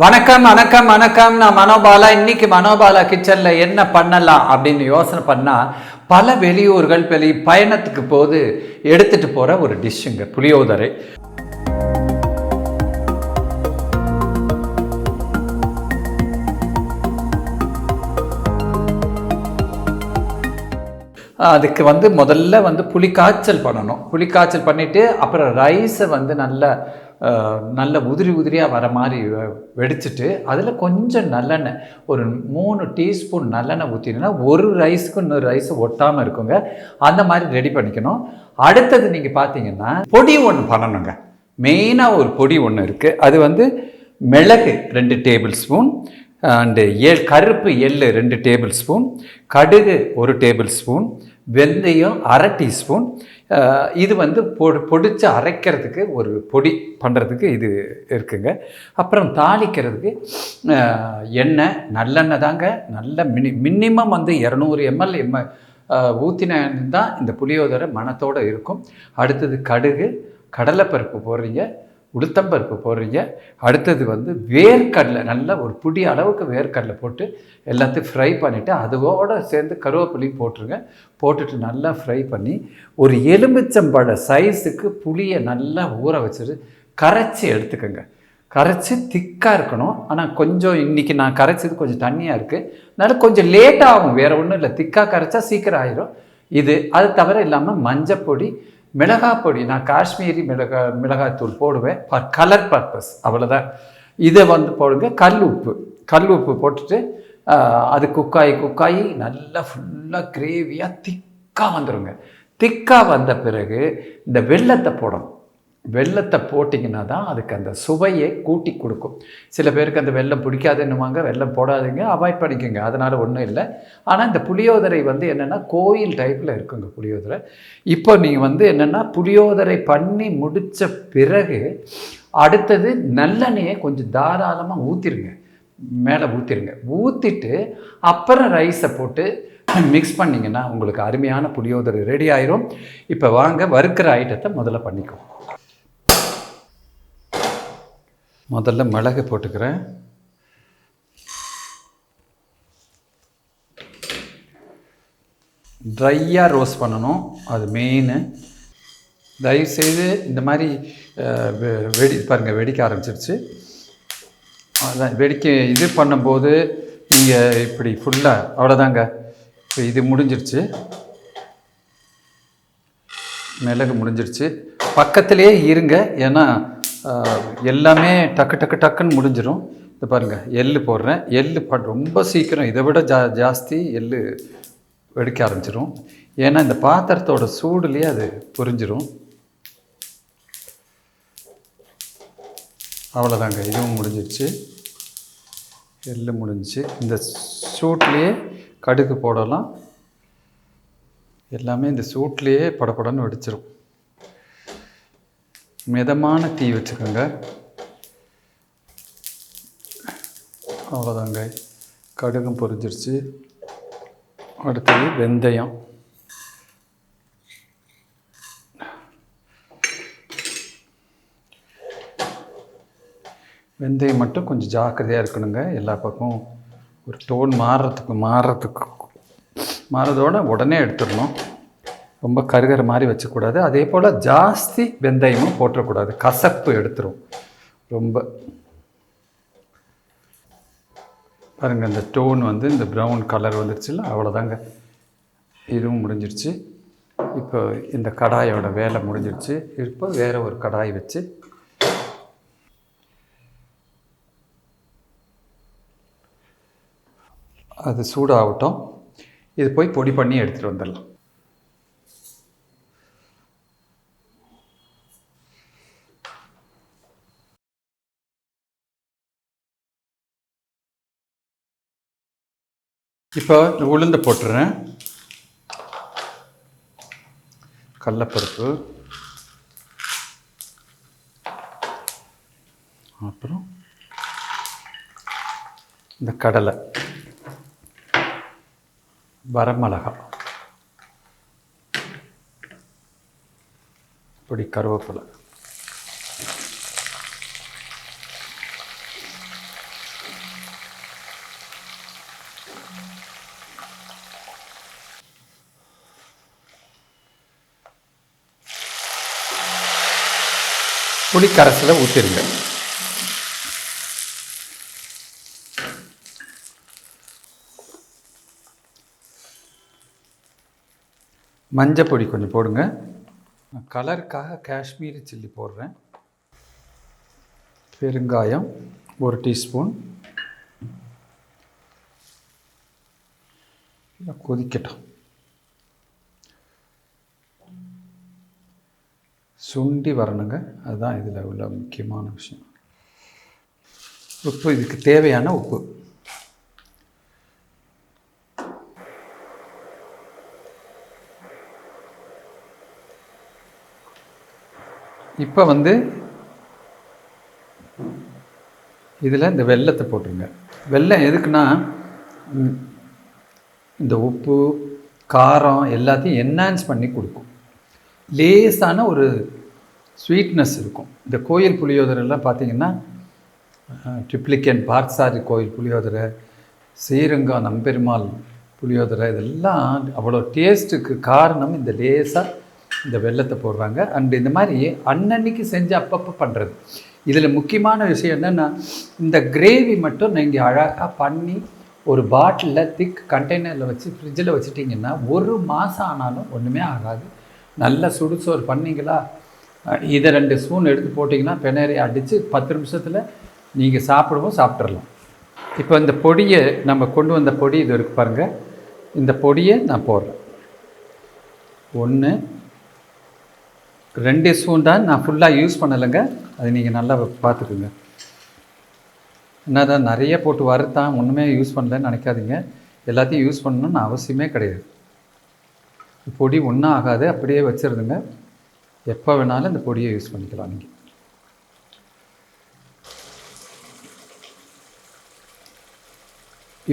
வணக்கம் வணக்கம் வணக்கம். நான் மனோபாலா. இன்னைக்கு மனோபாலா கிச்சனில் என்ன பண்ணலாம் அப்படின்னு யோசனை பண்ணால், பல வெளியூர்கள் பயணத்துக்கு போது எடுத்துகிட்டு போகிற ஒரு டிஷ்ஷுங்க புளியோதரை. அதுக்கு முதல்ல புளிக்காய்ச்சல் பண்ணணும். புளிக்காய்ச்சல் பண்ணிவிட்டு அப்புறம் ரைஸை நல்ல உதிரி உதிரியாக வர மாதிரி வெடிச்சிட்டு அதில் கொஞ்சம் நல்லெண்ணெய், ஒரு 3 டீஸ்பூன் நல்லெண்ணெய் ஊற்றினா ஒரு ரைஸுக்கு இன்னொரு ரைஸு ஒட்டாமல் இருக்குங்க. அந்த மாதிரி ரெடி பண்ணிக்கணும். அடுத்தது நீங்கள் பார்த்தீங்கன்னா பொடி ஒன்று பண்ணணுங்க. மெயினாக ஒரு பொடி ஒன்று இருக்குது. அது மிளகு 2 டேபிள் ஸ்பூன், அண்டு கருப்பு எள்ளு 2 டேபிள் ஸ்பூன், கடுகு 1 டேபிள் ஸ்பூன், வெந்தயம் 1/2 டீஸ்பூன். இது பொடிச்சு அரைக்கிறதுக்கு ஒரு பொடி பண்ணுறதுக்கு இது இருக்குங்க. அப்புறம் தாளிக்கிறதுக்கு எண்ணெய், நல்லெண்ணெய் தாங்க. நல்ல மினிமம் 200 ml ஊற்றினா தான் இந்த புளியோதரை மணத்தோடு இருக்கும். அடுத்தது கடுகு, கடலைப்பருப்பு போடுறீங்க, உளுத்தம்பருப்பு போடுறீங்க. அடுத்தது வேர்க்கடலை, நல்ல ஒரு புடி அளவுக்கு வேர்க்கடலை போட்டு எல்லாத்தையும் ஃப்ரை பண்ணிவிட்டு அதோடு சேர்ந்து கருவேப்பிலையும் போட்டுருங்க. போட்டுட்டு நல்லா ஃப்ரை பண்ணி ஒரு எலுமிச்சம்பழ சைஸுக்கு புளியை நல்லா ஊற வச்சுட்டு கரைச்சி எடுத்துக்கோங்க. கரைச்சி திக்காக இருக்கணும். ஆனால் கொஞ்சம் இன்றைக்கி நான் கரைச்சது கொஞ்சம் தண்ணியாக இருக்குது, அதனால் கொஞ்சம் லேட்டாகும். வேறு ஒன்றும் இல்லை, திக்காக கரைச்சா சீக்கிரம் ஆயிரும். அது தவிர இல்லாமல் மஞ்சப்பொடி, மிளகாய் பொடி, நான் காஷ்மீரி மிளகாய்த்தூள் போடுவேன் ஃபார் கலர் பர்பஸ், அவ்வளோதான். இதை போடுங்க. கல் உப்பு போட்டுட்டு அது குக்காயி நல்லா ஃபுல்லாக கிரேவியாக திக்காக வந்துடுங்க. திக்காக வந்த பிறகு இந்த வெல்லத்தை போடணும். வெல்லத்தை போட்டிங்கன்னா தான் அதுக்கு அந்த சுவையை கூட்டி கொடுக்கும். சில பேருக்கு அந்த வெல்லம் பிடிக்காதுன்னுவாங்க. வெல்லம் போடாதீங்க, அவாய்ட் பண்ணிக்கோங்க, அதனால் ஒன்றும் இல்லை. ஆனால் இந்த புளியோதரை என்னென்னா கோயில் டைப்பில் இருக்குங்க புளியோதரை. இப்போ நீங்கள் என்னென்னா புளியோதரை பண்ணி முடித்த பிறகு அடுத்தது நல்லெண்ணெயை கொஞ்சம் தாராளமாக ஊற்றிருங்க, மேலே ஊற்றிட்டு அப்புறம் ரைஸை போட்டு மிக்ஸ் பண்ணிங்கன்னா உங்களுக்கு அருமையான புளியோதரை ரெடி ஆயிரும். இப்போ வாங்க வறுக்கிற ஐட்டத்தை முதல்ல பண்ணிக்குவோம். முதல்ல மிளகு போட்டுக்கிறேன். ட்ரையாக ரோஸ்ட் பண்ணணும், அது மெயின். தயவுசெய்து இந்த மாதிரி பாருங்கள், வெடிக்க ஆரம்பிச்சிருச்சு. அதான் இது பண்ணும்போது நீங்கள் இப்படி ஃபுல்லாக அவ்வளோதாங்க. இப்போ இது முடிஞ்சிருச்சு, மிளகு முடிஞ்சிருச்சு. பக்கத்துலேயே இருங்க, ஏன்னா எல்லாமே டக்குன்னு முடிஞ்சிடும். இது பாருங்கள், எள்ளு போடுறேன். எள்ளு ரொம்ப சீக்கிரம், இதை விட ஜாஸ்தி எள்ளு வெடிக்க ஆரம்பிச்சிடும். ஏன்னா இந்த பாத்திரத்தோட சூடுலேயே அது பொரிஞ்சிடும். அவ்வளோதாங்க, இதுவும் முடிஞ்சிடுச்சு. எள்ளு முடிஞ்சிச்சு. இந்த சூட்லேயே கடுகு போடலாம். எல்லாமே இந்த சூட்லேயே படப்படன்னு வெடிச்சிடும். மிதமான தீ வச்சுக்கோங்க. அவ்வளோதாங்க, கடுகும் பொரிஞ்சிருச்சு. அடுத்தது வெந்தயம். வெந்தயம் மட்டும் கொஞ்சம் ஜாக்கிரதையாக இருக்கணுங்க. எல்லா பக்கமும் ஒரு டோன் மாறுறதோட உடனே எடுத்துடணும். ரொம்ப கருகிற மாதிரி வச்சக்கூடாது. அதே போல் ஜாஸ்தி வெந்தயமும் போட்டக்கூடாது, கசப்பு எடுத்துரும் ரொம்ப. பாருங்கள், இந்த டோன் இந்த ப்ரௌன் கலர் வந்துருச்சுல்ல, அவ்வளோதாங்க. இதுவும் முடிஞ்சிருச்சு. இப்போ இந்த கடாயோட வேலை முடிஞ்சிருச்சு. இப்போ வேறு ஒரு கடாய் வச்சு அது சூடாகட்டும். இது போய் பொடி பண்ணி எடுத்துகிட்டு வந்துடலாம். இப்போ உளுந்து போட்டுறேன், கடலைப்பருப்பு, அப்புறம் இந்த கடலை, வரமிளகா பொடி, கருவேப்பிலை, புளி கரைசலை ஊற்றிடுங்க. மஞ்சள் பொடி கொஞ்சம் போடுங்க. கலருக்காக காஷ்மீரி சில்லி போடுறேன். பெருங்காயம் 1 டீஸ்பூன். கொதிக்கட்டும். சுண்டி வரணுங்க, அதுதான் இதில் உள்ள முக்கியமான விஷயம். உப்பு, இதுக்கு தேவையான உப்பு. இப்போ இதில் இந்த வெல்லத்தை போட்டுருங்க. வெல்லம் எதுக்குன்னா, இந்த உப்பு காரம் எல்லாத்தையும் என்ஹான்ஸ் பண்ணி கொடுக்கும். லேசான ஒரு ஸ்வீட்னஸ் இருக்கும். இந்த கோயில் புளியோதரைலாம் பார்த்திங்கன்னா, ட்ரிப்ளிகேன் பார்த்தசாரி கோயில் புளியோதரை, ஸ்ரீரங்கம் நம்பெருமாள் புளியோதரை, இதெல்லாம் அவ்வளோ டேஸ்ட்டுக்கு காரணம் இந்த லேசாக இந்த வெல்லத்தை போடுறாங்க. அண்ட் இந்த மாதிரி அன்னன்னைக்கு செஞ்சு அப்பப்போ பண்ணுறது. இதில் முக்கியமான விஷயம் என்னென்னா, இந்த கிரேவி மட்டும் நீங்கள் அழகாக பண்ணி ஒரு பாட்டிலில் திக் கண்டெய்னரில் வச்சு ஃப்ரிட்ஜில் வச்சுட்டிங்கன்னா 1 மாதம் ஆனாலும் ஒன்றுமே ஆகாது. நல்ல சுடுசோறு பண்ணிங்களா, இதை 2 ஸ்பூன் எடுத்து போட்டிங்கன்னா பெனேரி அடித்து 10 நிமிஷத்தில் நீங்கள் சாப்பிட்றலாம். இப்போ இந்த பொடியை நம்ம கொண்டு வந்த பொடி இது இருக்குது பாருங்கள், இந்த பொடியை நான் போடுறேன். 1 2 ஸ்பூன் தான், நான் ஃபுல்லாக யூஸ் பண்ணலைங்க, அது நீங்கள் நல்லா பார்த்துக்குங்க. என்ன தான் நிறைய போட்டு வறுத்தான் ஒன்றுமே யூஸ் பண்ணலன்னு நினைக்காதீங்க. எல்லாத்தையும் யூஸ் பண்ணணும்னு அவசியமே கிடையாது. பொடி ஒன்றும் ஆகாது, அப்படியே வச்சுருதுங்க. எப்போ வேணாலும் இந்த பொடியை யூஸ் பண்ணிக்கலாம் நீங்கள்.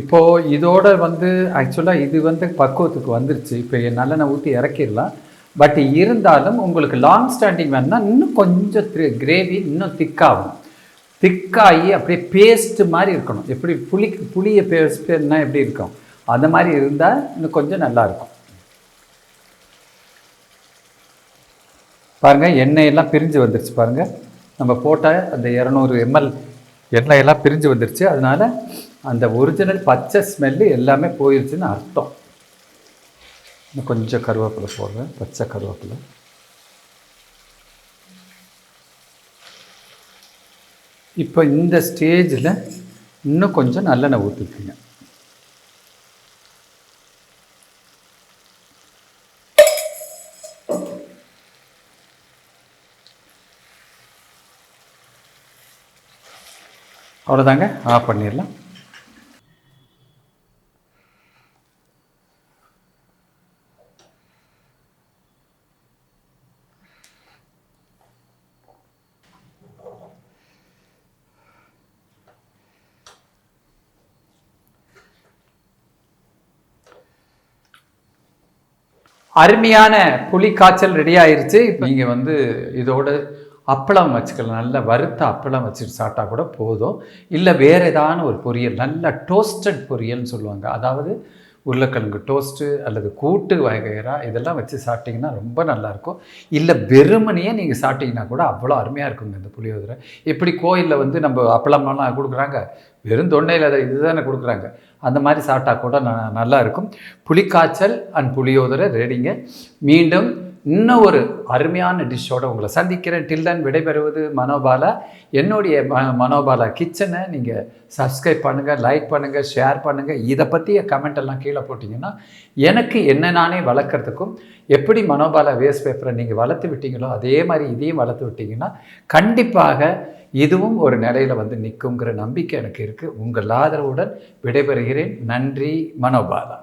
இப்போது இதோட ஆக்சுவலாக இது பக்குவத்துக்கு வந்துருச்சு. இப்போ நல்லெண்ணெய் ஊற்றி இறக்கிடலாம். பட் இருந்தாலும் உங்களுக்கு லாங் ஸ்டாண்டிங் வேணுன்னா இன்னும் கொஞ்சம் கிரேவி இன்னும் திக்காகும். திக்காகி அப்படியே பேஸ்ட்டு மாதிரி இருக்கணும். எப்படி புளியை பேஸ்ட்னா எப்படி இருக்கும், அந்த மாதிரி இருந்தால் இன்னும் கொஞ்சம் நல்லாயிருக்கும். பாருங்கள், எண்ணெயெல்லாம் பிரிஞ்சு வந்துருச்சு பாருங்கள். நம்ம போட்ட அந்த 200 ml எண்ணெயெல்லாம் பிரிஞ்சு வந்துருச்சு. அதனால் அந்த ஒரிஜினல் பச்சை ஸ்மெல்லு எல்லாமே போயிடுச்சுன்னு அர்த்தம். இன்னும் கொஞ்சம் கருவேப்பிலை போடுறேன், பச்சை கருவேப்பிலை. இப்போ இந்த ஸ்டேஜில் இன்னும் கொஞ்சம் நல்லெண்ணெய் ஊற்றிக்குங்க. அவ்வளோதாங்க, ஆஃப் பண்ணிடலாம். அருமையான புளி காய்ச்சல் ரெடி ஆயிடுச்சு. இப்போ நீங்கள் இதோட அப்பளம் வச்சுக்கலாம். நல்ல வறுத்த அப்பளம் வச்சுட்டு சாப்பிட்டா கூட போதும். இல்லை வேறு ஏதான ஒரு பொரியல், நல்ல டோஸ்டட் பொரியல்னு சொல்லுவாங்க. அதாவது உருளைக்கிழங்கு டோஸ்ட்டு அல்லது கூட்டு வகைரா இதெல்லாம் வச்சு சாப்பிட்டிங்கன்னா ரொம்ப நல்லாயிருக்கும். இல்லை வெறுமனையே நீங்கள் சாப்பிட்டிங்கன்னா கூட அவ்வளோ அருமையாக இருக்குங்க இந்த புளியோதரை. எப்படி கோயிலில் நம்ம அப்பளம்லாம் கொடுக்குறாங்க, வெறும் தொண்டையில் அதை இதுதானே கொடுக்குறாங்க, அந்த மாதிரி சாப்பிட்டா கூட நல்லா இருக்கும். புளிக்காய்ச்சல் அண்ட் புளியோதரை ரெடிங்க. மீண்டும் இன்னும் ஒரு அருமையான டிஷ்ஷோட உங்களை சந்திக்கிறேன். டில் தென் விடைபெறுவது மனோபாலா. என்னுடைய மனோபாலா கிச்சனை நீங்கள் சப்ஸ்கிரைப் பண்ணுங்கள், லைக் பண்ணுங்கள், ஷேர் பண்ணுங்கள். இதை பற்றிய கமெண்ட் எல்லாம் கீழே போட்டிங்கன்னா எனக்கு என்ன நானே வளர்க்குறதுக்கும், எப்படி மனோபாலா வேஸ்ட் பேப்பரை நீங்கள் வளர்த்து விட்டீங்களோ அதே மாதிரி இதையும் வளர்த்து விட்டீங்கன்னா கண்டிப்பாக இதுவும் ஒரு நிலையில் வந்து நிற்குங்கிற நம்பிக்கை எனக்கு இருக்குது. உங்கள் ஆதரவுடன் விடைபெறுகிறேன். நன்றி. மனோபாலா.